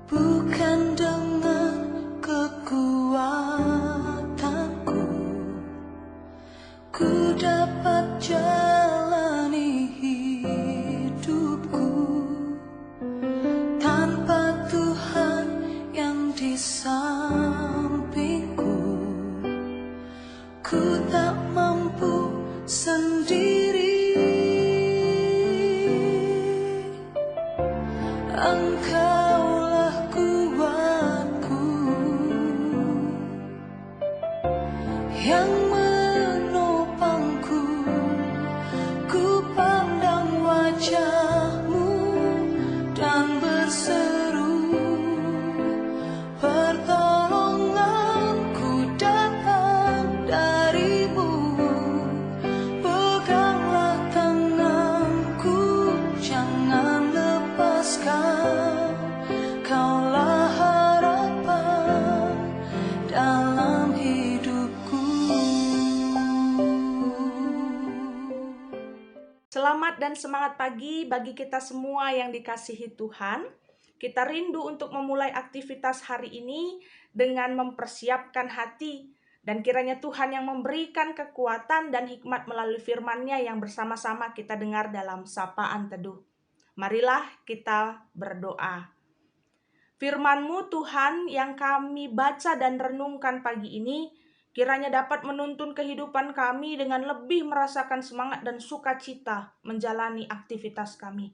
Bukan dengan kekuatanku ku dapat jalani hidupku tanpa Tuhan yang di sampingku. Ku tak mampu sendiri. Engkaulah kuatku yang menopangku. Ku pandang wajah-Mu dan berseru, pertolonganku datang dari-Mu. Peganglah tanganku, jangan lepaskan. Kaulah harapan dalam hidupku. Selamat dan semangat pagi bagi kita semua yang dikasihi Tuhan. Kita rindu untuk memulai aktivitas hari ini dengan mempersiapkan hati. Dan kiranya Tuhan yang memberikan kekuatan dan hikmat melalui firman-Nya yang bersama-sama kita dengar dalam sapaan teduh. Marilah kita berdoa. Firman-Mu Tuhan yang kami baca dan renungkan pagi ini, kiranya dapat menuntun kehidupan kami dengan lebih merasakan semangat dan sukacita menjalani aktivitas kami.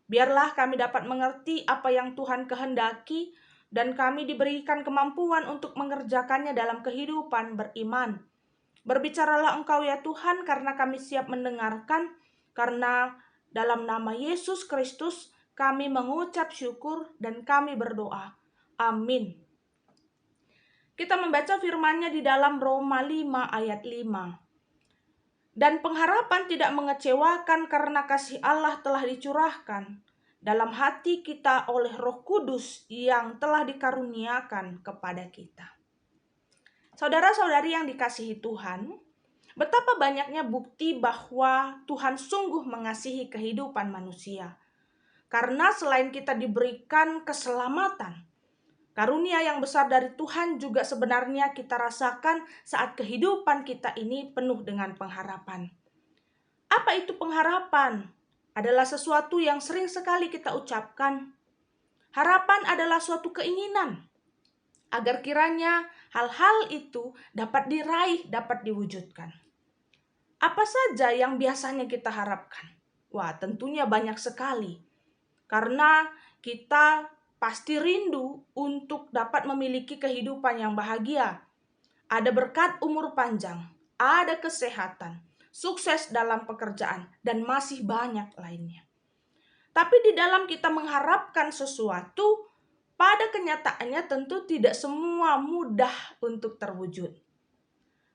Biarlah kami dapat mengerti apa yang Tuhan kehendaki dan kami diberikan kemampuan untuk mengerjakannya dalam kehidupan beriman. Berbicaralah Engkau ya Tuhan, karena kami siap mendengarkan, karena dalam nama Yesus Kristus kami mengucap syukur dan kami berdoa. Amin. Kita membaca firman-Nya di dalam Roma 5 ayat 5. Dan pengharapan tidak mengecewakan karena kasih Allah telah dicurahkan dalam hati kita oleh Roh Kudus yang telah dikaruniakan kepada kita. Saudara-saudari yang dikasihi Tuhan, betapa banyaknya bukti bahwa Tuhan sungguh mengasihi kehidupan manusia. Karena selain kita diberikan keselamatan, karunia yang besar dari Tuhan juga sebenarnya kita rasakan saat kehidupan kita ini penuh dengan pengharapan. Apa itu pengharapan? Adalah sesuatu yang sering sekali kita ucapkan. Harapan adalah suatu keinginan agar kiranya hal-hal itu dapat diraih, dapat diwujudkan. Apa saja yang biasanya kita harapkan? Wah, tentunya banyak sekali. Karena kita pasti rindu untuk dapat memiliki kehidupan yang bahagia. Ada berkat umur panjang, ada kesehatan, sukses dalam pekerjaan, dan masih banyak lainnya. Tapi di dalam kita mengharapkan sesuatu, pada kenyataannya tentu tidak semua mudah untuk terwujud.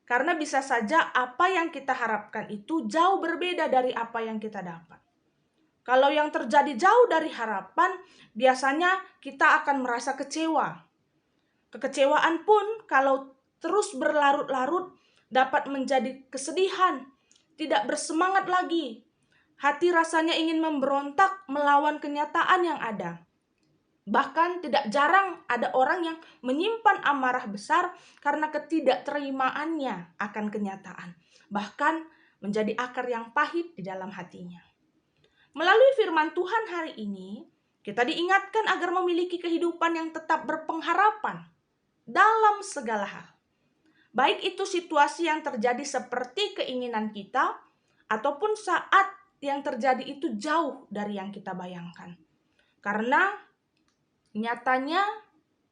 Karena bisa saja apa yang kita harapkan itu jauh berbeda dari apa yang kita dapat. Kalau yang terjadi jauh dari harapan, biasanya kita akan merasa kecewa. Kekecewaan pun kalau terus berlarut-larut dapat menjadi kesedihan, tidak bersemangat lagi. Hati rasanya ingin memberontak melawan kenyataan yang ada. Bahkan tidak jarang ada orang yang menyimpan amarah besar karena ketidakterimaannya akan kenyataan. Bahkan menjadi akar yang pahit di dalam hatinya. Melalui firman Tuhan hari ini, kita diingatkan agar memiliki kehidupan yang tetap berpengharapan dalam segala hal. Baik itu situasi yang terjadi seperti keinginan kita, ataupun saat yang terjadi itu jauh dari yang kita bayangkan. Karena nyatanya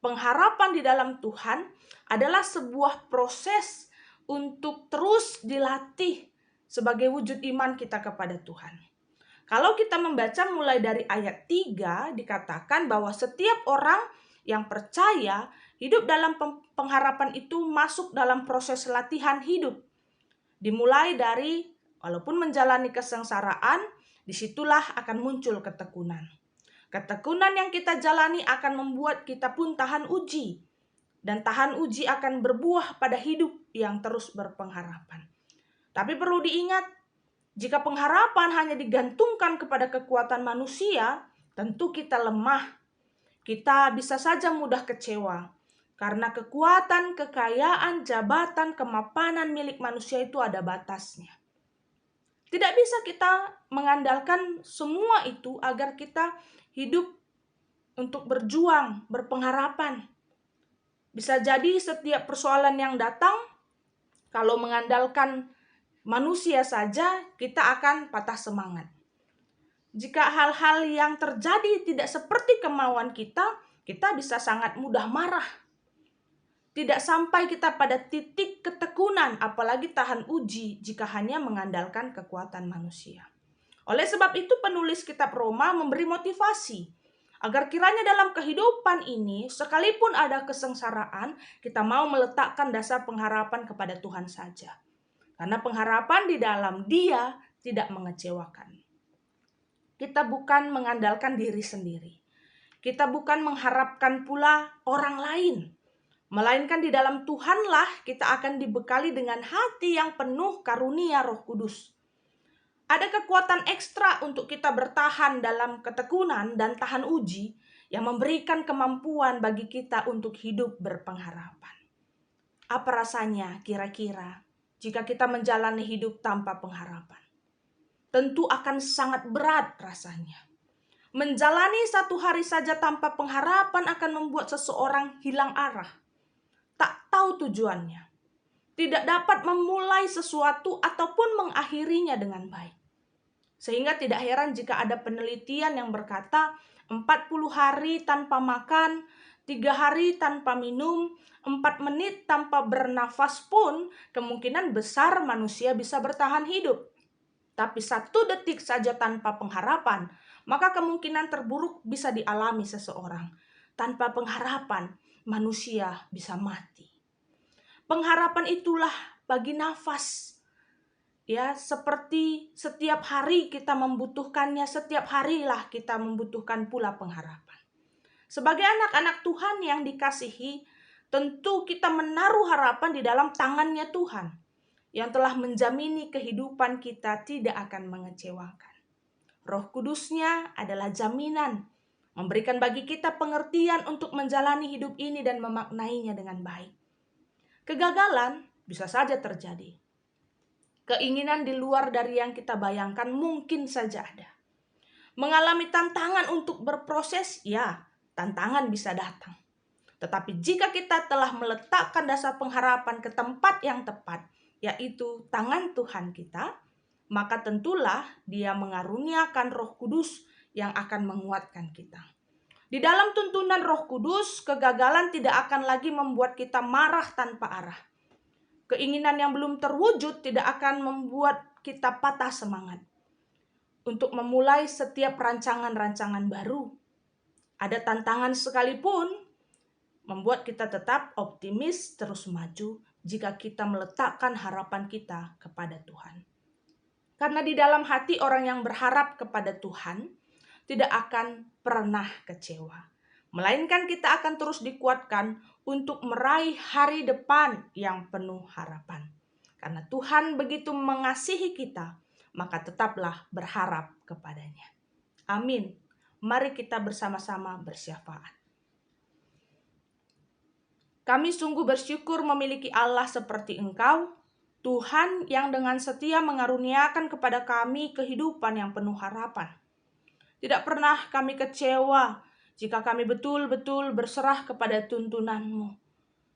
pengharapan di dalam Tuhan adalah sebuah proses untuk terus dilatih sebagai wujud iman kita kepada Tuhan. Kalau kita membaca mulai dari ayat 3, dikatakan bahwa setiap orang yang percaya hidup dalam pengharapan itu masuk dalam proses latihan hidup. Dimulai dari walaupun menjalani kesengsaraan, disitulah akan muncul ketekunan. Ketekunan yang kita jalani akan membuat kita pun tahan uji. Dan tahan uji akan berbuah pada hidup yang terus berpengharapan. Tapi perlu diingat, jika pengharapan hanya digantungkan kepada kekuatan manusia, tentu kita lemah. kita bisa saja mudah kecewa. Karena kekuatan, kekayaan, jabatan, kemapanan milik manusia itu ada batasnya. Tidak bisa kita mengandalkan semua itu agar kita hidup untuk berjuang, berpengharapan. Bisa jadi setiap persoalan yang datang, kalau mengandalkan manusia saja, kita akan patah semangat. Jika hal-hal yang terjadi tidak seperti kemauan kita bisa sangat mudah marah. Tidak sampai kita pada titik ketekunan, apalagi tahan uji jika hanya mengandalkan kekuatan manusia. Oleh sebab itu penulis kitab Roma memberi motivasi agar kiranya dalam kehidupan ini, sekalipun ada kesengsaraan, kita mau meletakkan dasar pengharapan kepada Tuhan saja. Karena pengharapan di dalam Dia tidak mengecewakan. Kita bukan mengandalkan diri sendiri. Kita bukan mengharapkan pula orang lain. Melainkan di dalam Tuhanlah kita akan dibekali dengan hati yang penuh karunia Roh Kudus. Ada kekuatan ekstra untuk kita bertahan dalam ketekunan dan tahan uji yang memberikan kemampuan bagi kita untuk hidup berpengharapan. Apa rasanya kira-kira jika kita menjalani hidup tanpa pengharapan? Tentu akan sangat berat rasanya. Menjalani satu hari saja tanpa pengharapan akan membuat seseorang hilang arah. Tak tahu tujuannya. Tidak dapat memulai sesuatu ataupun mengakhirinya dengan baik. Sehingga tidak heran jika ada penelitian yang berkata 40 hari tanpa makan, 3 hari tanpa minum, 4 menit tanpa bernafas pun kemungkinan besar manusia bisa bertahan hidup. Tapi 1 detik saja tanpa pengharapan, maka kemungkinan terburuk bisa dialami seseorang. Tanpa pengharapan, manusia bisa mati. Pengharapan itulah bagi nafas. Ya, seperti setiap hari kita membutuhkannya, setiap harilah kita membutuhkan pula pengharapan. Sebagai anak-anak Tuhan yang dikasihi, tentu kita menaruh harapan di dalam tangannya Tuhan, yang telah menjamini kehidupan kita tidak akan mengecewakan. Roh Kudusnya adalah jaminan, memberikan bagi kita pengertian untuk menjalani hidup ini dan memaknainya dengan baik. Kegagalan bisa saja terjadi. Keinginan di luar dari yang kita bayangkan mungkin saja ada. Mengalami tantangan untuk berproses, ya, tantangan bisa datang. Tetapi jika kita telah meletakkan dasar pengharapan ke tempat yang tepat, yaitu tangan Tuhan kita, maka tentulah Dia mengaruniakan Roh Kudus yang akan menguatkan kita. Di dalam tuntunan Roh Kudus, kegagalan tidak akan lagi membuat kita marah tanpa arah. Keinginan yang belum terwujud tidak akan membuat kita patah semangat untuk memulai setiap rancangan-rancangan baru. Ada tantangan sekalipun, membuat kita tetap optimis terus maju jika kita meletakkan harapan kita kepada Tuhan. Karena di dalam hati orang yang berharap kepada Tuhan tidak akan pernah kecewa. Melainkan kita akan terus dikuatkan untuk meraih hari depan yang penuh harapan. Karena Tuhan begitu mengasihi kita, maka tetaplah berharap kepadanya. Amin. Mari kita bersama-sama bersyafaat. Kami sungguh bersyukur memiliki Allah seperti Engkau, Tuhan yang dengan setia mengaruniakan kepada kami kehidupan yang penuh harapan. Tidak pernah kami kecewa jika kami betul-betul berserah kepada tuntunan-Mu.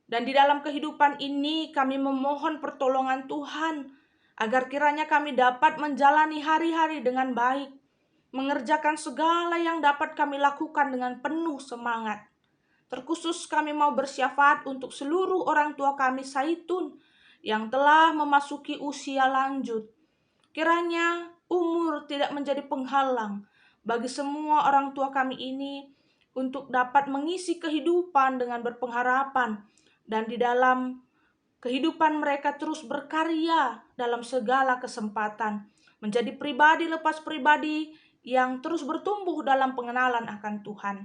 Dan di dalam kehidupan ini kami memohon pertolongan Tuhan, agar kiranya kami dapat menjalani hari-hari dengan baik, mengerjakan segala yang dapat kami lakukan dengan penuh semangat. Terkhusus kami mau bersyafaat untuk seluruh orang tua kami Zaitun yang telah memasuki usia lanjut. Kiranya umur tidak menjadi penghalang bagi semua orang tua kami ini untuk dapat mengisi kehidupan dengan berpengharapan dan di dalam kehidupan mereka terus berkarya dalam segala kesempatan, menjadi pribadi lepas pribadi yang terus bertumbuh dalam pengenalan akan Tuhan.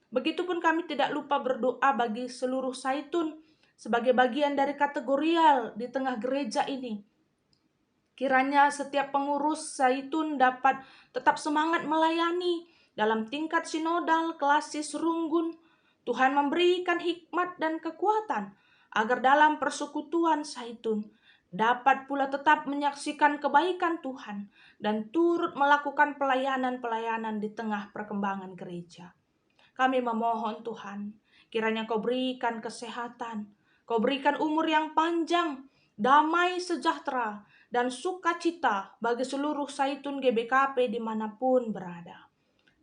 Begitupun kami tidak lupa berdoa bagi seluruh Zaitun sebagai bagian dari kategorial di tengah gereja ini. Kiranya setiap pengurus Zaitun dapat tetap semangat melayani, dalam tingkat sinodal, klasis, runggun. Tuhan memberikan hikmat dan kekuatan agar dalam persekutuan Zaitun dapat pula tetap menyaksikan kebaikan Tuhan dan turut melakukan pelayanan-pelayanan di tengah perkembangan gereja. Kami memohon Tuhan, kiranya Kau berikan kesehatan, Kau berikan umur yang panjang, damai sejahtera, dan sukacita bagi seluruh Zaitun GBKP dimanapun berada.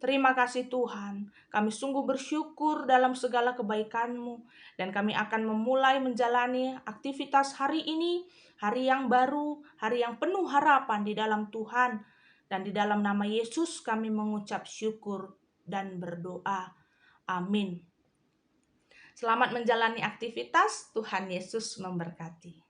Terima kasih Tuhan, kami sungguh bersyukur dalam segala kebaikan-Mu, dan kami akan memulai menjalani aktivitas hari ini, hari yang baru, hari yang penuh harapan di dalam Tuhan, dan di dalam nama Yesus kami mengucap syukur dan berdoa. Amin. Selamat menjalani aktivitas, Tuhan Yesus memberkati.